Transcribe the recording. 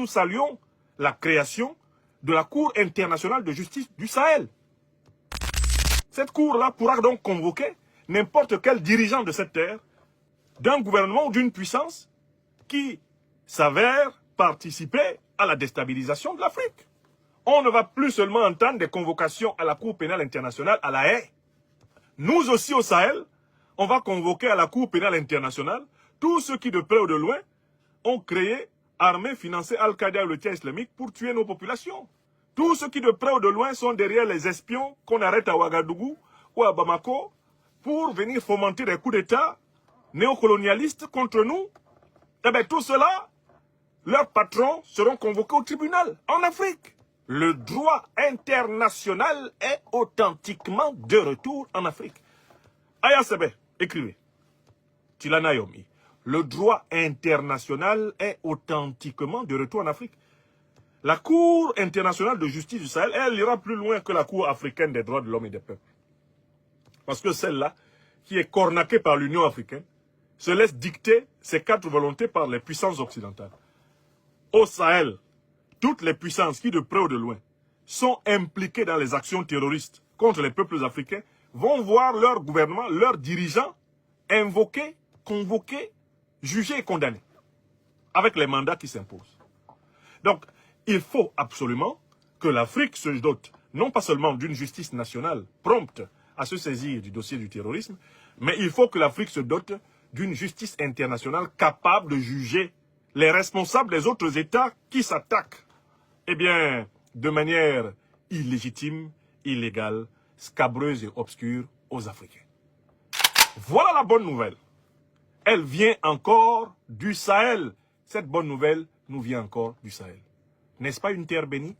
Nous saluons la création de la Cour internationale de justice du Sahel. Cette cour-là pourra donc convoquer n'importe quel dirigeant de cette terre, d'un gouvernement ou d'une puissance qui s'avère participer à la déstabilisation de l'Afrique. On ne va plus seulement entendre des convocations à la Cour pénale internationale à La Haye. Nous aussi au Sahel, on va convoquer à la Cour pénale internationale tous ceux qui de près ou de loin ont créé, armé, financé Al-Qaïda et le État islamique pour tuer nos populations. Tous ceux qui de près ou de loin sont derrière les espions qu'on arrête à Ouagadougou ou à Bamako pour venir fomenter des coups d'État néocolonialistes contre nous. Eh bien, tout cela, leurs patrons seront convoqués au tribunal en Afrique. Le droit international est authentiquement de retour en Afrique. Aya Sebe, écrivez. Tilana Yomi. Le droit international est authentiquement de retour en Afrique. La Cour internationale de justice du Sahel, elle ira plus loin que la Cour africaine des droits de l'homme et des peuples. Parce que celle-là, qui est cornaquée par l'Union africaine, se laisse dicter ses quatre volontés par les puissances occidentales. Au Sahel, toutes les puissances qui, de près ou de loin, sont impliquées dans les actions terroristes contre les peuples africains, vont voir leur gouvernement, leurs dirigeants, invoqués, convoqués, jugés et condamnés, avec les mandats qui s'imposent. Donc, il faut absolument que l'Afrique se dote, non pas seulement d'une justice nationale prompte à se saisir du dossier du terrorisme, mais il faut que l'Afrique se dote d'une justice internationale capable de juger les responsables des autres États qui s'attaquent, eh bien, de manière illégitime, illégale, scabreuse et obscure aux Africains. Voilà la bonne nouvelle. Elle vient encore du Sahel. Cette bonne nouvelle nous vient encore du Sahel. N'est-ce pas une terre bénie?